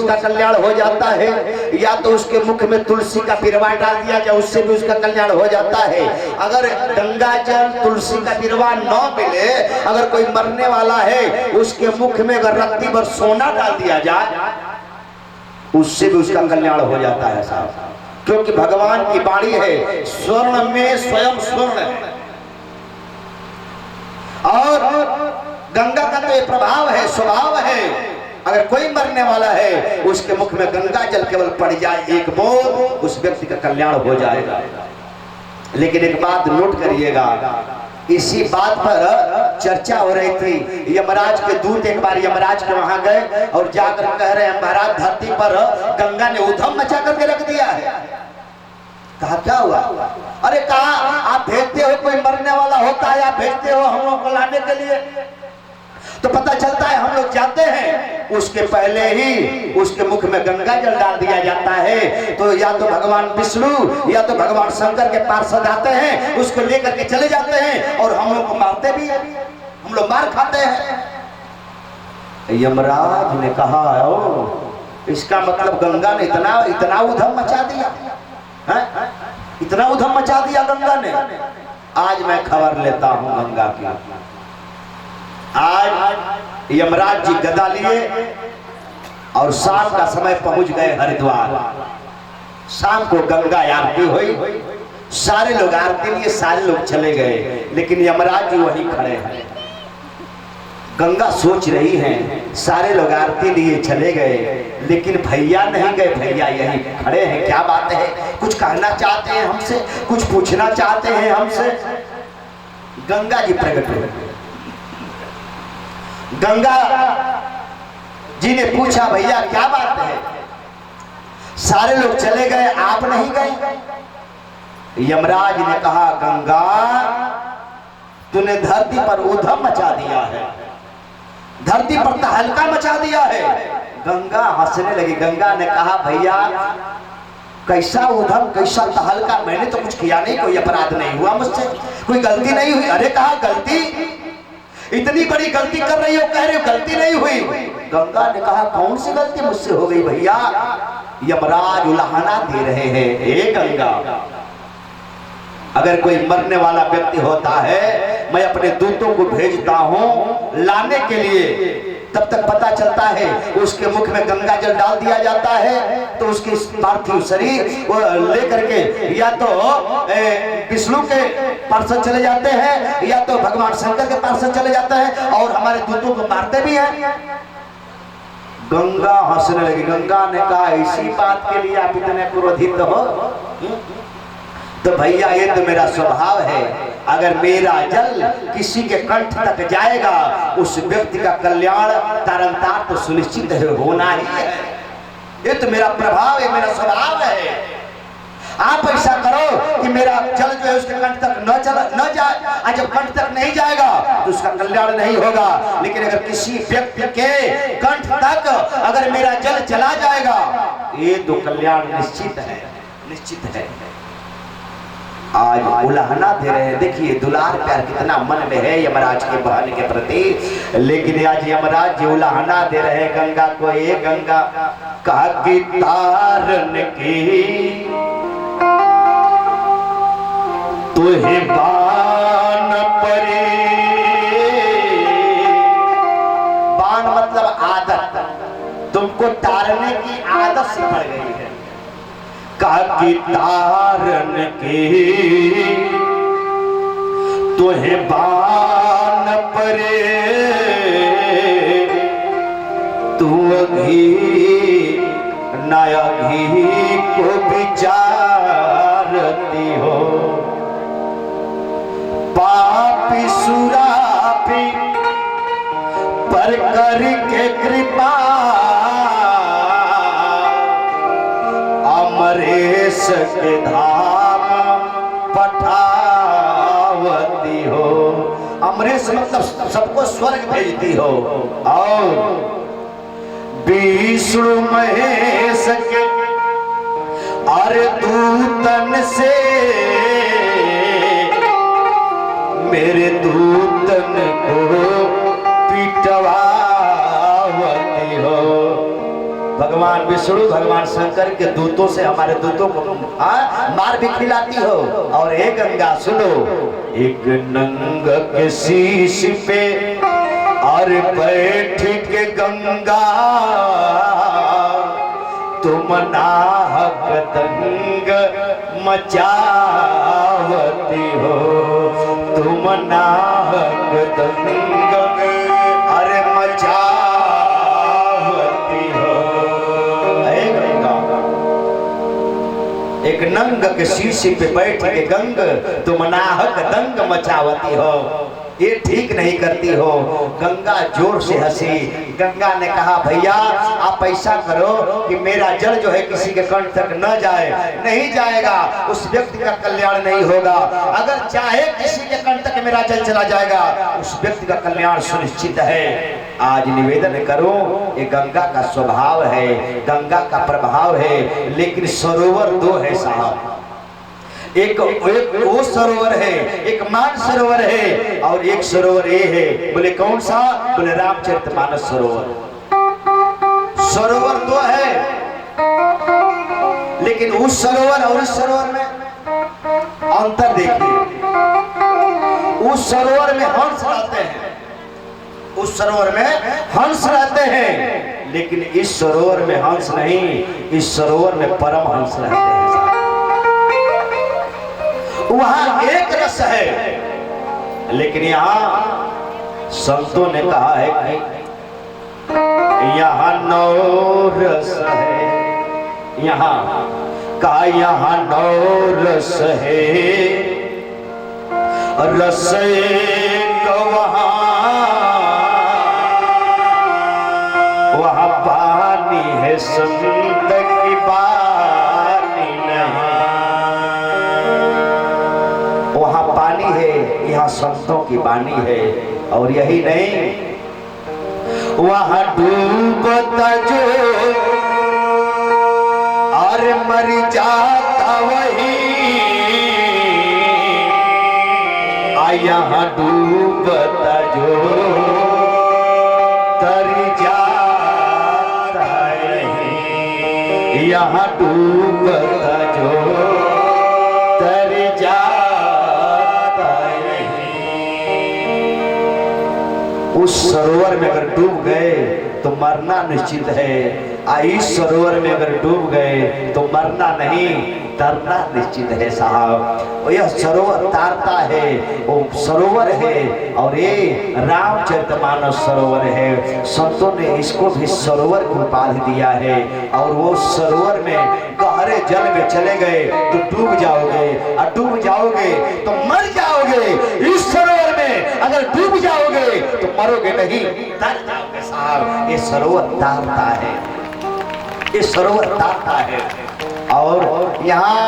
उसका कल्याण हो जाता है, या तो उसके मुख में तुलसी का बिरवा डाल दिया जाए, उससे भी उसका कल्याण हो जाता है। अगर गंगा जल तुलसी का बिरवा न मिले, अगर कोई मरने वाला है उसके मुख में अगर रत्ती भर सोना डाल दिया जाए, उससे भी उसका कल्याण हो जाता है साहब। क्योंकि भगवान की वाणी है, स्वर्ण में स्वयं स्वर्ण है। और गंगा का तो ये प्रभाव है, स्वभाव है। अगर कोई मरने वाला है उसके मुख में गंगा जल केवल पड़ जाए एक बूंद, उस व्यक्ति का कल्याण हो जाएगा। लेकिन एक बात नोट करिएगा, इसी बात पर चर्चा हो रही थी। यमराज के दूत एक बार यमराज के वहां गए और जाकर कह रहे हैं, महाराज धरती पर गंगा ने उधम मचा करके रख दिया है। कहा क्या हुआ? अरे कहा आप भेजते हो, कोई मरने वाला होता है, आप भेजते हो हम लोग को लाने के लिए, तो पता चलता है हम लोग जाते हैं, उसके पहले ही उसके मुख में गंगा जल डाल दिया जाता है। तो या तो भगवान विष्णु या तो भगवान शंकर के पार्षद आते हैं, उसको लेकर के चले जाते हैं और हम लोग को मारते भी हैं, हम लोग मार खाते हैं। यमराज ने कहा, ओ इसका मतलब गंगा ने इतना उधम मचा दिया है? इतना उधम मचा दिया गंगा ने। आज मैं खबर लेता हूं गंगा की। आज यमराज जी गदा लिए और शाम का समय पहुंच गए हरिद्वार। शाम को गंगा आरती हुई, सारे लोग आरती लिए, सारे लोग चले गए, लेकिन यमराज जी वहीं खड़े हैं। गंगा सोच रही हैं, सारे लोग आरती लिए चले गए, लेकिन भैया नहीं गए, भैया यहीं खड़े हैं। क्या बात है? कुछ कहना चाहते हैं हमसे, कुछ पूछना चाहते हैं हमसे। गंगा जी प्रकट हुए। गंगा जी ने पूछा, भैया क्या बात है? सारे लोग चले गए, आप नहीं गए। यमराज ने कहा, गंगा तूने धरती पर उधम मचा दिया है, धरती पर तहलका मचा दिया है। गंगा हंसने लगी। गंगा ने कहा, भैया कैसा उधम, कैसा तहलका? मैंने तो कुछ किया नहीं, कोई अपराध नहीं हुआ मुझसे, कोई गलती नहीं हुई। अरे कहा गलती? इतनी बड़ी गलती कर रही हो, कह रहे हो गलती नहीं हुई। गंगा ने कहा, कौन सी गलती मुझसे हो गई भैया? यमराज उलाहना दे रहे हैं, हे गंगा अगर कोई मरने वाला व्यक्ति होता है, मैं अपने दूतों को भेजता हूं लाने के लिए, तब तक पता चलता है उसके मुख में गंगा जल डाल दिया जाता है, तो उसके पार्थिव शरीर लेकर के या तो विष्णु के पार्षद चले जाते हैं या तो भगवान शंकर के पार्षद चले जाते हैं और हमारे दूतों को मारते भी हैं। गंगा हंसने लगी। गंगा ने कहा, इसी बात के लिए आप इतने क्रोधित हो? तो भैया ये तो मेरा स्वभाव है, अगर मेरा जल किसी के कंठ तक जाएगा उस व्यक्ति का कल्याण तारंतार तो सुनिश्चित होना ही है। ये तो मेरा प्रभाव है, मेरा स्वभाव है। आप ऐसा करो कि मेरा जल जो है उसके कंठ तक न जाए, और जब कंठ तक नहीं जाएगा तो उसका कल्याण नहीं होगा। लेकिन अगर किसी व्यक्ति के कंठ तक अगर मेरा जल चला जाएगा, ये तो कल्याण निश्चित है, निश्चित है। आज उलाहना दे रहे हैं। देखिए दुलार प्यार कितना मन में है यमराज के बहन के प्रति, लेकिन आज यमराज जी उलाहना दे रहे हैं गंगा को। ये गंगा कहा कि तारन की तुहे बान परे। बान मतलब आदत, तुमको तारने की आदत से पड़ गई है। काकी तारन के तुहे बान परे, तू अघी नया घी को विचारती हो। पापी सुरापी पर करके कृपा, अमरेश के धाम पठावती हो। अमरेश मतलब सबको स्वर्ग भेजती हो। और विष्णु महेश के अरे दूतन से मेरे दूतन को पिटवावती हो। भगवान भगवान विष्णु भगवान शंकर के दूतों से हमारे दूतों को मार भी खिलाती हो। और एक गंगा सुनो, एक नंग के शीश पे और बैठ के गंगा तुम नाहक दंग मचावती हो, तुम नाहक दंग अरे मचावती हो। एक नंग के शीशे पे बैठ के गंग तुम नाहक दंग मचावती हो, ये ठीक नहीं करती हो। गंगा जोर से हंसी। गंगा ने कहा भैया आप ऐसा करो कि मेरा जल जो है किसी के कंठ तक न जाए। नहीं जाएगा, उस व्यक्ति का कल्याण नहीं होगा। अगर चाहे किसी के कंठ तक मेरा जल चला जाएगा, उस व्यक्ति का कल्याण सुनिश्चित है। आज निवेदन करो, ये गंगा का स्वभाव है, गंगा का प्रभाव है। लेकिन सरोवर दो है साहब, एक वो सरोवर है, एक मान सरोवर है, और एक सरोवर ये है। बोले कौन सा? बोले रामचरितमानस सरोवर। सरोवर दो है, लेकिन उस सरोवर और इस सरोवर में अंतर देखिए। उस सरोवर में हंस रहते हैं, उस सरोवर में हंस रहते हैं, लेकिन इस सरोवर में हंस नहीं, इस सरोवर में परम हंस रहते हैं। वहां एक रस है, लेकिन यहाँ संतों ने कहा है कि यहाँ नौ रस है। यहाँ का यहाँ नौ रस है, रस एक वहाँ पानी है संत की बानी नहीं। वहाँ पानी है, यहाँ संतों की बानी है। और यही नहीं, वहाँ डूबता जो और मर जाता वही, यहाँ डूबता जो तर जाता नहीं, यहाँ डूबता जो तर जाता नहीं। उस सरोवर में अगर डूब गए तो मरना निश्चित है। इस सरोवर में अगर डूब गए तो मरना नहीं, तरना निश्चित है साहब। और यह सरोवर तारता है, वो सरोवर है, और ये रामचरितमानस सरोवर है। संतों ने इसको भी सरोवर को उपाधि दिया है। और वो सरोवर में गहरे जल में चले गए तो डूब जाओगे, और डूब जाओगे तो मर जाओगे। इस सरोवर में अगर डूब जाओगे तो मरोगे नहीं, तर जाओगे साहब। ये सरोवर तारता है, ये सरोवर तारता है। और यहाँ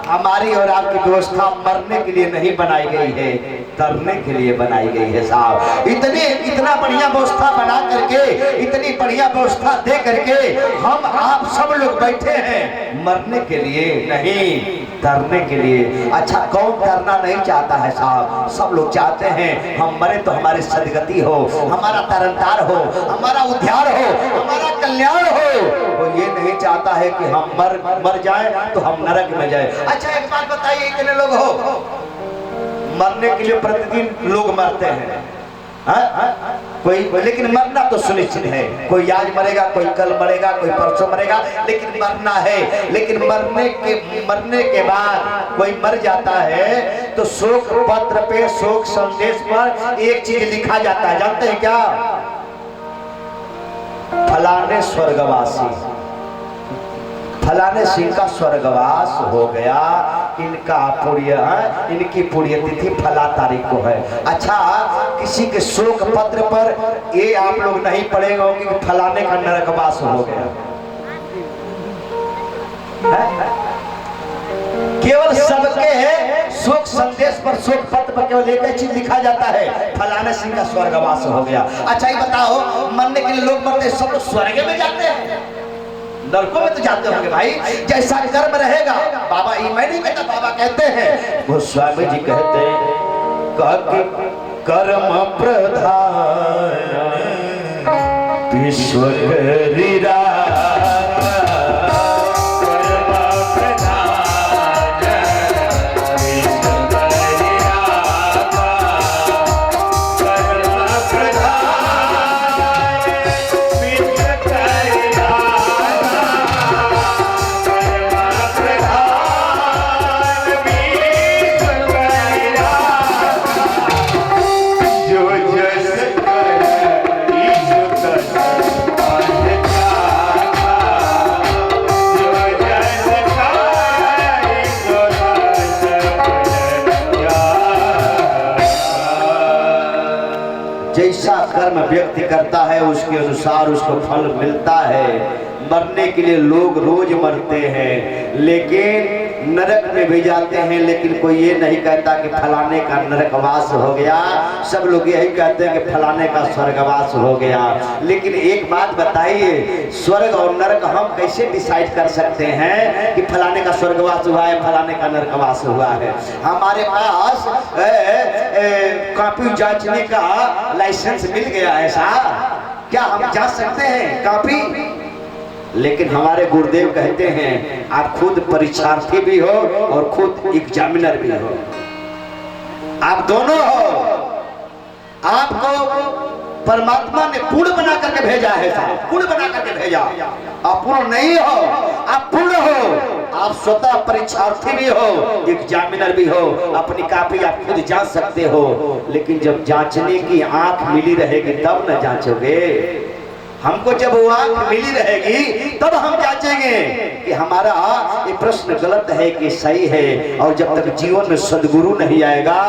हमारी और आपकी व्यवस्था मरने के लिए नहीं बनाई गई है, तरने के लिए बनाई गई है साहब। इतना बढ़िया व्यवस्था बना करके, इतनी बढ़िया व्यवस्था दे करके हम आप सब लोग बैठे हैं मरने के लिए नहीं, तरने के लिए। अच्छा, कौन तरना नहीं चाहता है साहब? सब लोग चाहते हैं हम मरे तो हमारी सदगति हो, हमारा तरनतार हो, हमारा उद्धार हो, हमारा कल्याण हो। वो ये नहीं चाहता है कि हम मर जाए तो हम नरक में जाए। अच्छा, एक बात बताइए, इतने लोग हो, मरने के लिए प्रतिदिन लोग मरते हैं, कोई, लेकिन मरना तो सुनिश्चित है। कोई आज मरेगा, कोई कल मरेगा, कोई परसों मरेगा, लेकिन मरना है। लेकिन मरने के बाद कोई मर जाता है तो शोक पत्र पे, शोक संदेश पर एक चीज लिखा जाता है, जानते हैं क्या? फलाने स्वर्गवासी, फलाने सिंह का स्वर्गवास हो गया, इनका पुण्य, इनकी पुण्यतिथि फला तारीख को है। अच्छा, किसी के शोक पत्र पर ये आप लोग नहीं पढ़ेंगे कि फलाने का नरकवास हो गया। केवल सबके शोक संदेश पर, शोक पत्र पर केवल एक चीज लिखा जाता है, फलाने सिंह का स्वर्गवास हो गया। अच्छा, ये बताओ, मरने के लिए लोग मरते सब तो स्वर्ग में जाते हैं, नरकों में तो जाते होंगे भाई। जैसा कर्म रहेगा, बाबा ये मैं नहीं कहता, बाबा कहते हैं, गोस्वामी जी कहते हैं, कर्म प्रधान विश्व करिरा कर्म व्यक्ति करता है उसके अनुसार उसको फल मिलता है। मरने के लिए लोग रोज मरते हैं, लेकिन नरक में भी जाते हैं, लेकिन कोई ये नहीं कहता कि फलाने का नरकवास हो गया। सब लोग यही कहते हैं कि फलाने का स्वर्गवास हो गया। लेकिन एक बात बताइए, स्वर्ग और नरक हम कैसे डिसाइड कर सकते हैं कि फलाने का स्वर्गवास हुआ है, फलाने का नरकवास हुआ है? हमारे पास कॉपी जांचने का लाइसेंस मिल गया है साहब, क्या हम जांच सकते हैं कॉपी? लेकिन हमारे गुरुदेव कहते हैं आप खुद परीक्षार्थी भी हो और खुद एग्जामिनर भी हो, आप दोनों हो। आपको परमात्मा ने पूर्ण बना करके भेजा है साहब, पूर्ण बना करके भेजा। आप पूर्ण नहीं हो, आप पूर्ण हो। आप स्वतः परीक्षार्थी भी हो, एग्जामिनर भी हो, अपनी कॉपी आप खुद जांच सकते हो। लेकिन जब जांचने की आंख मिली रहेगी तब न जांचोगे। हमको जब वो आंख मिली रहेगी तब हम जांचेंगे कि हमारा ये प्रश्न गलत है कि सही है। और जब तक जीवन में सदगुरु नहीं आएगा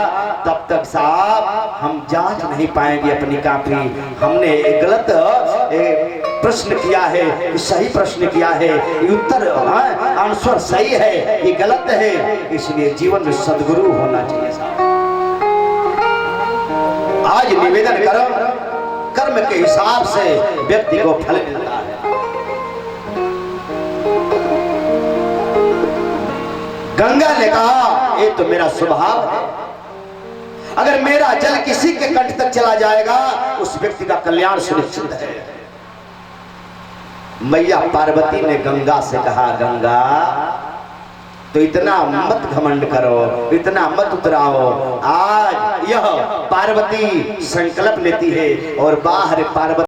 तब तक साहब हम जांच नहीं पाएंगे अपनी कॉपी। हमने एक गलत प्रश्न किया है कि सही प्रश्न किया है, उत्तर आंसर सही है कि गलत है। इसलिए जीवन में सदगुरु होना चाहिए साहब। आज निवेदन करो, कर्म के हिसाब से व्यक्ति को फल मिलता है। गंगा ने कहा ये तो मेरा स्वभाव है, अगर मेरा जल किसी के कंठ तक चला जाएगा उस व्यक्ति का कल्याण सुनिश्चित है। मैया पार्वती ने गंगा से कहा, गंगा तो इतना मत घमंड करो, इतना मत उतराओ। आज यह पार्वती संकल्प लेती है और बाहर पार्वती